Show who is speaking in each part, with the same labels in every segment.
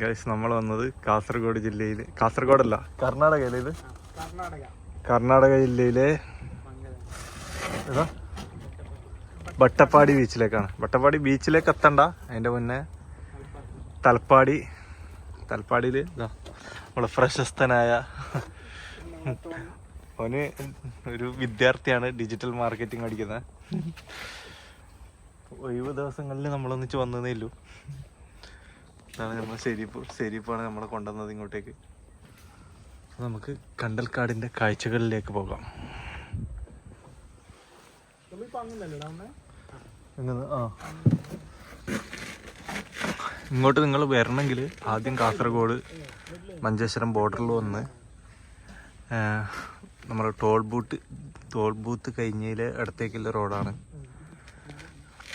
Speaker 1: Guys നമ്മൾ വന്നത് കാസർഗോഡ് ജില്ലയിൽ, കാസർഗോഡല്ല കർണാടകയിലെ, ഇത് കർണാടക ജില്ലയിലെ ബട്ടപ്പാടി ബീച്ചിലേക്കാണ്. ബട്ടപ്പാടി ബീച്ചിലേക്ക് എത്തണ്ട, അതിൻ്റെ മുന്നേ തലപ്പാടിയിൽ നമ്മളെ പ്രശസ്തനായ അവന് ഒരു വിദ്യാർത്ഥിയാണ്, ഡിജിറ്റൽ മാർക്കറ്റിംഗ് പഠിക്കുന്നത്. ഒഴിവ് ദിവസങ്ങളിൽ നമ്മളൊന്നിച്ച് വന്നതേ ഉള്ളൂ. അതാണ് നമ്മൾ ശരിപ്പാണ് നമ്മളെ കൊണ്ടുവന്നത് ഇങ്ങോട്ടേക്ക്. നമുക്ക് കണ്ടൽക്കാടിൻ്റെ കാഴ്ചകളിലേക്ക് പോകാം. ഇങ്ങോട്ട് നിങ്ങൾ വരണമെങ്കിൽ ആദ്യം കാസർഗോഡ് മഞ്ചേശ്വരം ബോർഡറിൽ വന്ന് നമ്മൾ ടോൾ ബൂത്ത് കഴിഞ്ഞതിൽ ഇടത്തേക്കുള്ള റോഡാണ്.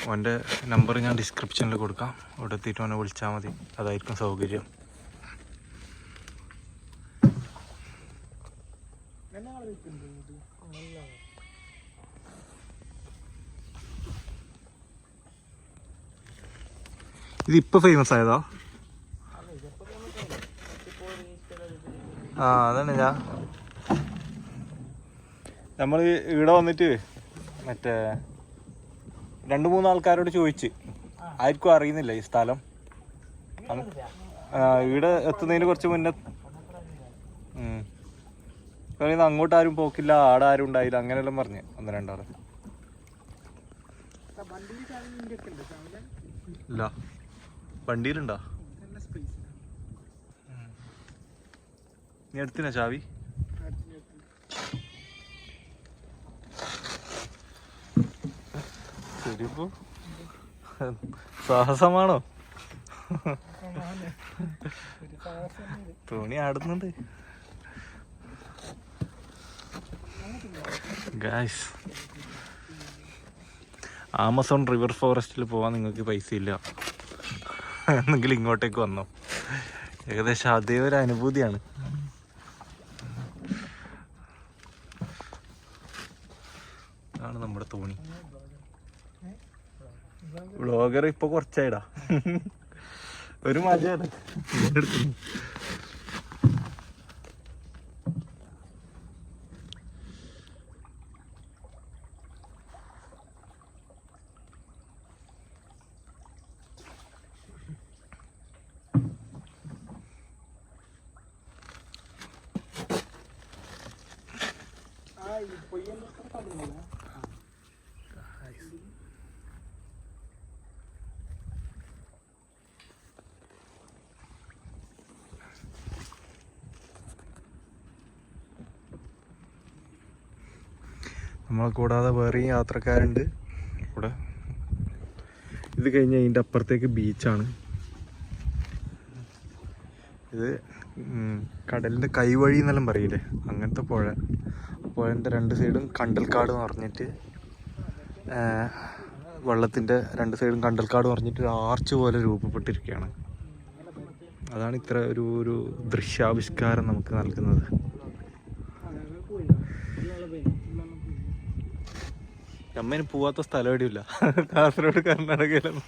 Speaker 1: അവൻ്റെ നമ്പർ ഞാൻ ഡിസ്ക്രിപ്ഷനിൽ കൊടുക്കാം, അവിടെ എത്തിയിട്ട് അവനെ വിളിച്ചാൽ മതി, അതായിരിക്കും സൗകര്യം. ഇതിപ്പോൾ ഫേമസ് ആയതാ? അതാണ് നമ്മൾ ഇവിടെ വന്നിട്ട് മറ്റേ 2-3 ആൾക്കാരോട് ചോദിച്ച്, ആർക്കും അറിയുന്നില്ല ഈ സ്ഥലം. ഇവിടെ എത്തുന്നതിന് കുറച്ച് മുന്നേ പറയുന്നത് അങ്ങോട്ട് ആരും പോക്കില്ല, ആടെ ആരും ഉണ്ടായില്ല, അങ്ങനെയെല്ലാം പറഞ്ഞ് 1-2 ആള്. ഇല്ല, വണ്ടിയിലുണ്ടോ? നീ എടുത്തിനാ ചാവി? ശരിപ്പോ സാഹസമാണോ? തോണി ആടുന്നുണ്ട് ഗായ്സ്. ആമസോൺ റിവർ ഫോറസ്റ്റിൽ പോകാൻ നിങ്ങൾക്ക് പൈസ ഇല്ല എന്നെങ്കിലും ഇങ്ങോട്ടേക്ക് വന്നോ. ഏകദേശം അതേ ഒരു അനുഭൂതിയാണ്. ഇതാണ് നമ്മുടെ തോണി. വ്ളോഗർ ഇപ്പൊ കുറച്ചായിടാ, ഒരു മജയാണ്. നമ്മളെ കൂടാതെ വേറെയും യാത്രക്കാരുണ്ട് ഇവിടെ. ഇത് കഴിഞ്ഞ് അതിൻ്റെ അപ്പുറത്തേക്ക് ബീച്ചാണ്. ഇത് കടലിൻ്റെ കൈവഴി എന്നെല്ലാം പറയില്ലേ, അങ്ങനത്തെ പുഴൻ്റെ 2 സൈഡും കണ്ടൽക്കാട് എന്ന് പറഞ്ഞിട്ട്, വെള്ളത്തിൻ്റെ 2 സൈഡും കണ്ടൽക്കാട് പറഞ്ഞിട്ട് ഒരു ആർച്ച് പോലെ രൂപപ്പെട്ടിരിക്കുകയാണ്. അതാണ് ഇത്ര ഒരു ദൃശ്യാവിഷ്കാരം നമുക്ക് നൽകുന്നത്. അമ്മേന് പോവാത്ത സ്ഥലം എവിടെയില്ല കാസർഗോഡ് കർണാടകയിലൊന്നും.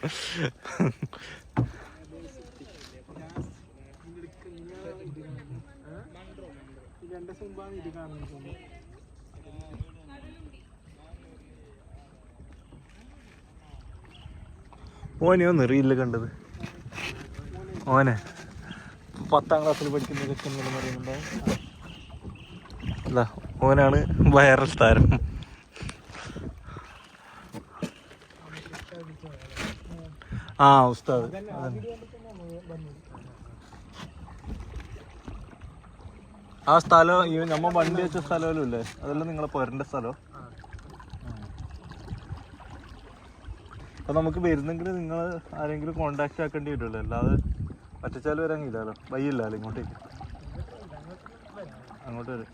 Speaker 1: ഓനെയോ റീലിൽ കണ്ടത്, ഓനെ 10ാം ക്ലാസ്സിൽ പഠിക്കുന്നതൊക്കെ പറയുന്നുണ്ടോ? അല്ല, ഓനാണ് വൈറൽ താരം. ഉസ്താദ്. ആ സ്ഥലം ഈ നമ്മ വണ്ടി വെച്ച സ്ഥലമല്ലോ ഇല്ലേ, അതെല്ലാം നിങ്ങളെ പോരേണ്ട സ്ഥലം. അപ്പൊ നമുക്ക് വരുന്നെങ്കിൽ നിങ്ങൾ ആരെങ്കിലും കോണ്ടാക്ട് ആക്കേണ്ടി വരുമല്ലോ, അല്ലാതെ ഒറ്റച്ചാൽ വരാനില്ലല്ലോ, വയ്യില്ലല്ലോ ഇങ്ങോട്ടേക്ക്. അങ്ങോട്ട് വരും.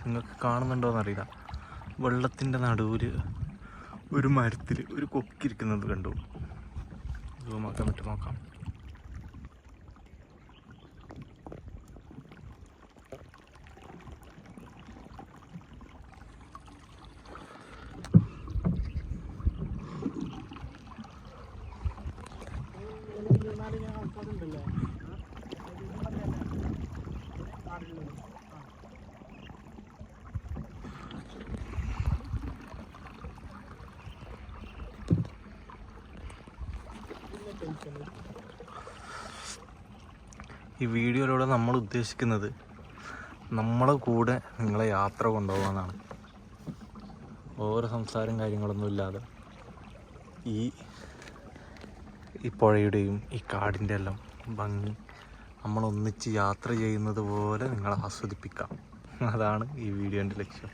Speaker 1: നിങ്ങൾക്ക് കാണുന്നുണ്ടോയെന്നറിയില്ല, വെള്ളത്തിൻ്റെ നടുവിൽ ഒരു മരത്തിൽ ഒരു കൊക്കിരിക്കുന്നത് കണ്ടു. സൂമാക്കാൻ പറ്റും, നോക്കാം. ഈ വീഡിയോയിലൂടെ നമ്മൾ ഉദ്ദേശിക്കുന്നത് നമ്മളെ കൂടെ നിങ്ങളെ യാത്ര കൊണ്ടുപോകാനാണ്. ഓരോ സംസാരം കാര്യങ്ങളൊന്നും ഇല്ലാതെ ഈ പുഴയുടെയും ഈ കാടിൻ്റെ എല്ലാം ഭംഗി നമ്മളൊന്നിച്ച് യാത്ര ചെയ്യുന്നത് പോലെ നിങ്ങളെ ആസ്വദിപ്പിക്കാം. അതാണ് ഈ വീഡിയോൻ്റെ ലക്ഷ്യം.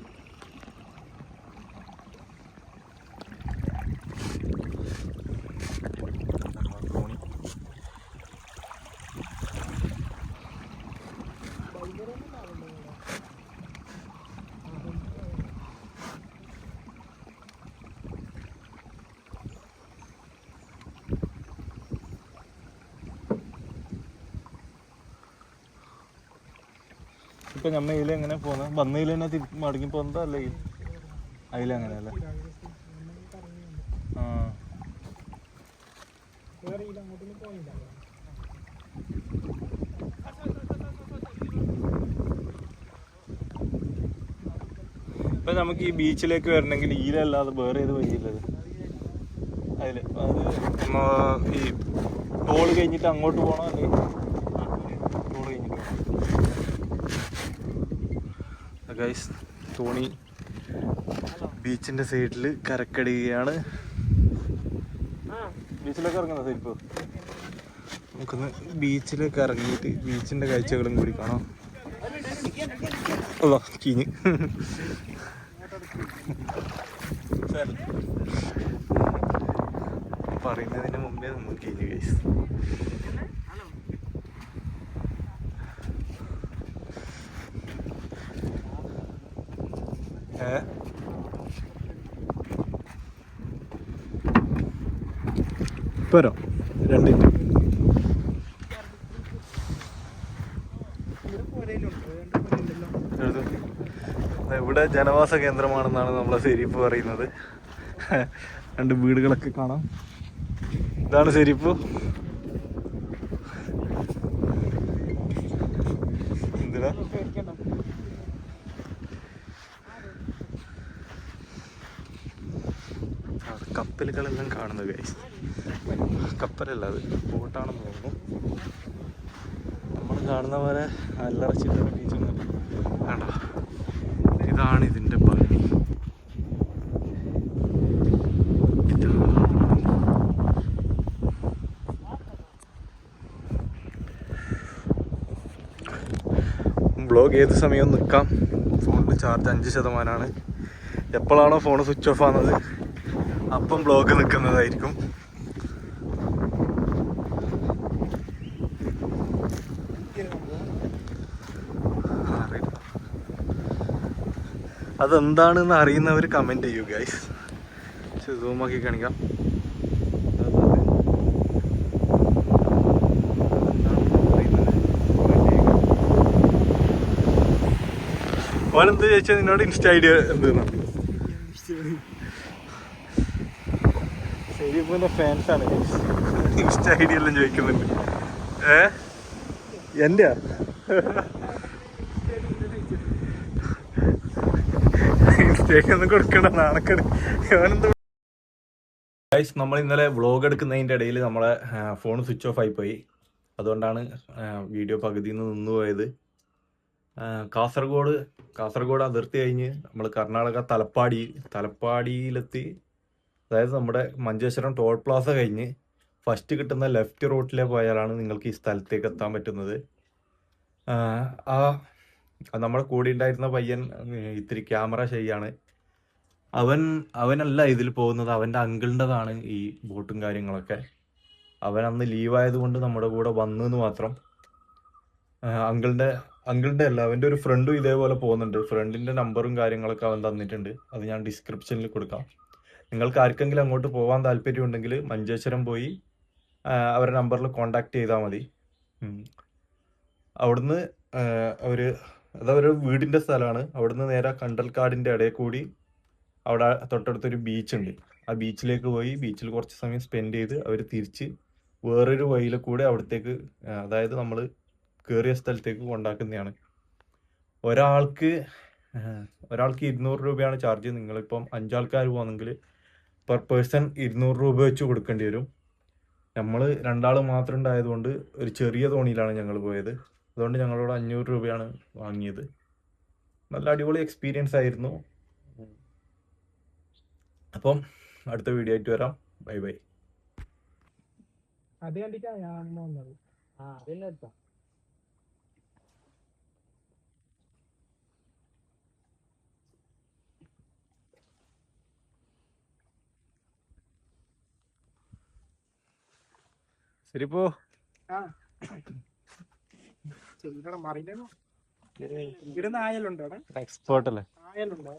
Speaker 1: ഇപ്പം നമ്മൾ ഇതിലെങ്ങനെ പോകുന്നത്? വന്നതിൽ തന്നെ മടങ്ങി പോകുന്നതോ അല്ല അതിലങ്ങനെയല്ല? ആ ഇപ്പം നമുക്ക് ഈ ബീച്ചിലേക്ക് വരണമെങ്കിൽ ഈലല്ലാതെ വേറെ ഏത് വഴിയില്ലത്? അതിൽ അത് ഈ ടോൾ കഴിഞ്ഞിട്ട് അങ്ങോട്ട് പോകണോ അല്ലേ? ടോൾ കഴിഞ്ഞിട്ട് ഗൈസ്, തോണി ബീച്ചിൻ്റെ സൈഡിൽ കരക്കടിയാണ്. ബീച്ചിലേക്ക് ഇറങ്ങുന്ന സൈഡിപ്പോൾ നമുക്കൊന്ന് ബീച്ചിലേക്ക് ഇറങ്ങിയിട്ട് ബീച്ചിൻ്റെ കാഴ്ചകളും കൂടി കാണാം. അല്ലോ ചീഞ്ഞ് പറയുന്നതിന് മുമ്പേ നമ്മൾ കഴിഞ്ഞു ഗൈസ്. പോരോ 2 മിനിറ്റ്. ഇവിടെ ജനവാസ കേന്ദ്രമാണെന്നാണ് നമ്മളെ ശരിപ്പ് പറയുന്നത്. 2 വീടുകളൊക്കെ കാണാം. ഇതാണ് ശരിപ്പ്. എന്തിനാ കപ്പലുകളെല്ലാം കാണുന്നത് ഗൈസ്? കപ്പലല്ല, അത് ബോട്ടാണെന്ന് തോന്നുന്നു. നമ്മൾ കാണുന്ന പോലെ അല്ലറ ചില്ലറ ബീച്ചൊന്നും വേണ്ട. ഇതാണ് ഇതിൻ്റെ ഭംഗി. ബ്ലോഗ് ഏത് സമയവും നിൽക്കാം. ഫോണിൽ ചാർജ് 5%. എപ്പോഴാണോ ഫോൺ സ്വിച്ച് ഓഫ് ആകുന്നത് അപ്പം ബ്ലോഗ് നിൽക്കുന്നതായിരിക്കും. അതെന്താണെന്ന് അറിയുന്നവർ കമൻറ്റ് ചെയ്യൂ ഗൈസ്. സൂമാക്കി കാണിക്കാം. ഓനെന്ത് ചോദിച്ചാൽ നിന്നോട് ഇൻസ്റ്റ ഐഡിയ എന്തെന്നാ? ശരിപ്പിൻ്റെ ഫാൻസാണ് ഇൻസ്റ്റ ഐഡിയ എല്ലാം ചോദിക്കുന്നുണ്ട്. എൻ്റെ ഇൻസ്റ്റേക്കൊന്നും കൊടുക്കണ്ട, നാണക്കേട്. ഗൈസ്, നമ്മൾ ഇന്നലെ വ്ളോഗ് എടുക്കുന്നതിൻ്റെ ഇടയിൽ നമ്മളെ ഫോൺ സ്വിച്ച് ഓഫ് ആയിപ്പോയി. അതുകൊണ്ടാണ് വീഡിയോ പകുതിയിൽ നിന്ന് നിന്നുപോയത്. കാസർഗോഡ് അതിർത്തി കഴിഞ്ഞ് നമ്മൾ കർണാടക തലപ്പാടിയിലെത്തി. അതായത് നമ്മുടെ മഞ്ചേശ്വരം ടോൾ പ്ലാസ കഴിഞ്ഞ് ഫസ്റ്റ് കിട്ടുന്ന ലെഫ്റ്റ് റൂട്ടിലെ പോയാലാണ് നിങ്ങൾക്ക് ഈ സ്ഥലത്തേക്ക് എത്താൻ പറ്റുന്നത്. നമ്മുടെ കൂടെ ഉണ്ടായിരുന്ന പയ്യൻ ഇത്തിരി ക്യാമറ ശരിയാണ്. അവനല്ല ഇതിൽ പോകുന്നത്, അവൻ്റെ അങ്കിളിൻ്റെതാണ് ഈ ബോട്ടും കാര്യങ്ങളൊക്കെ. അവൻ അന്ന് ലീവായതുകൊണ്ട് നമ്മുടെ കൂടെ വന്നു എന്ന് മാത്രം. അങ്കിളിൻ്റെ അല്ല, അവൻ്റെ ഒരു ഫ്രണ്ടും ഇതേപോലെ പോകുന്നുണ്ട്. ഫ്രണ്ടിൻ്റെ നമ്പറും കാര്യങ്ങളൊക്കെ അവൻ തന്നിട്ടുണ്ട്. അത് ഞാൻ ഡിസ്ക്രിപ്ഷനിൽ കൊടുക്കാം. നിങ്ങൾക്ക് ആർക്കെങ്കിലും അങ്ങോട്ട് പോകാൻ താല്പര്യമുണ്ടെങ്കിൽ മഞ്ചേശ്വരം പോയി അവരുടെ നമ്പറിൽ കോണ്ടാക്ട് ചെയ്താൽ മതി. അവിടുന്ന് അതവരുടെ വീടിൻ്റെ സ്ഥലമാണ്. അവിടുന്ന് നേരെ കണ്ടൽക്കാടിൻ്റെ ഇടയിൽ കൂടി അവിടെ തൊട്ടടുത്തൊരു ബീച്ചുണ്ട്. ആ ബീച്ചിലേക്ക് പോയി ബീച്ചിൽ കുറച്ച് സമയം സ്പെൻഡ് ചെയ്ത് അവർ തിരിച്ച് വേറൊരു വഴിയിൽ കൂടെ അവിടത്തേക്ക്, അതായത് നമ്മൾ കയറിയ സ്ഥലത്തേക്ക് കൊണ്ടാക്കുന്നതാണ്. ഒരാൾക്ക് 200 രൂപയാണ് ചാർജ്. നിങ്ങളിപ്പം 5 ആൾക്കാർ പോകുന്നെങ്കിൽ പെർ പേഴ്സൺ 200 രൂപ വെച്ച് കൊടുക്കേണ്ടി വരും. നമ്മൾ രണ്ടാൾ മാത്രം ഉണ്ടായതുകൊണ്ട് ഒരു ചെറിയ തോണിയിലാണ് ഞങ്ങൾ പോയത്. അതുകൊണ്ട് ഞങ്ങളോട് 500 രൂപയാണ് വാങ്ങിയത്. നല്ല അടിപൊളി എക്സ്പീരിയൻസ് ആയിരുന്നു. അപ്പം അടുത്ത വീഡിയോ ആയിട്ട് വരാം. Bye bye.
Speaker 2: അത് കണ്ടിട്ടാ ഞാൻ വന്നത്. അതെല്ലാം എടുത്താ
Speaker 1: ശരിപ്പോ
Speaker 2: മറിയില്ലോ. ഇവിടെ നായലുണ്ടോ?
Speaker 1: എക്സ്പേർട്ട് അല്ലേ?
Speaker 2: നായലുണ്ടോ?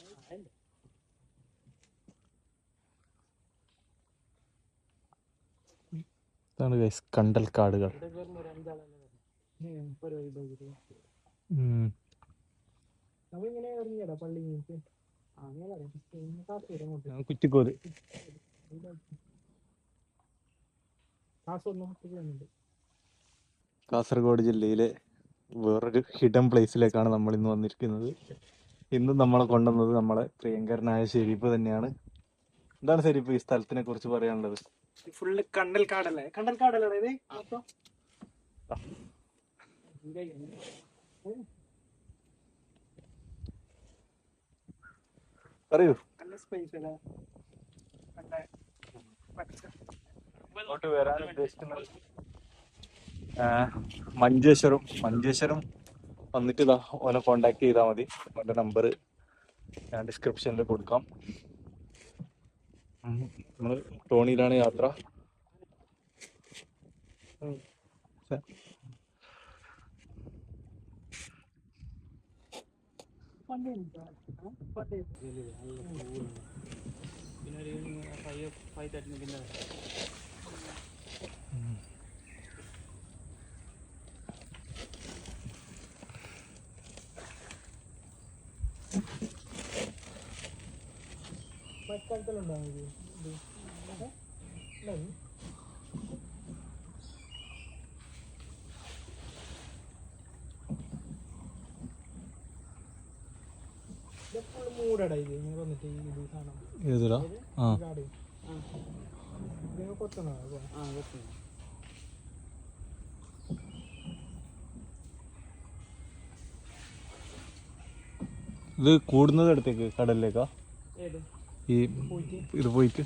Speaker 1: ഇതാണ് ഗൈസ് കണ്ടൽ കാടുകൾ.
Speaker 2: നമ്മളിങ്ങനെ ഇറങ്ങിയടാ പള്ളി
Speaker 1: കുറ്റിക്കോല് കാസർഗോഡ് ജില്ലയിലെ വേറൊരു ഹിഡൻ പ്ലേസിലേക്കാണ് നമ്മൾ ഇന്ന് വന്നിരിക്കുന്നത്. ഇന്ന് നമ്മളെ കൊണ്ടുവന്നത് നമ്മളെ പ്രിയങ്കരനായ ഷെരീഫ് തന്നെയാണ്. എന്താണ് ഷെരീഫ് ഈ സ്ഥലത്തിനെ കുറിച്ച് പറയാനുള്ളത്?
Speaker 2: ഫുള്ള് കണ്ടൽ കാടല്ലേ? കണ്ടൽ കാടല്ലേ ഇത് മൊത്തം?
Speaker 1: പറയൂ.
Speaker 2: നല്ല സ്പേസ് അല്ലേ?
Speaker 1: ഇങ്ങോട്ട് വരാൻ ഉദ്ദേശിക്കുന്നത് മഞ്ചേശ്വരം വന്നിട്ട് ഇതാ ഓനെ കോണ്ടാക്ട് ചെയ്താൽ മതി. ഓൻ്റെ നമ്പർ ഞാൻ ഡിസ്ക്രിപ്ഷനിൽ കൊടുക്കാം. നമ്മൾ തോണിയിലാണ് യാത്ര.
Speaker 2: മൂടടാ ഇത് ഇങ്ങനെ വന്നിട്ട് ഇത് കാണാം.
Speaker 1: ഏതാ?
Speaker 2: കൊത്തണോ?
Speaker 1: ഇത് കൂടുന്നത് അടുത്തേക്ക് കടലിലേക്കാ ഈ ഇത് പോയിട്ട്?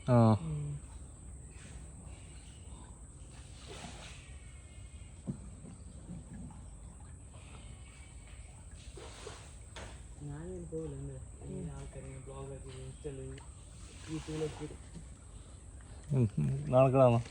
Speaker 1: ആ നാളെ കാണാം.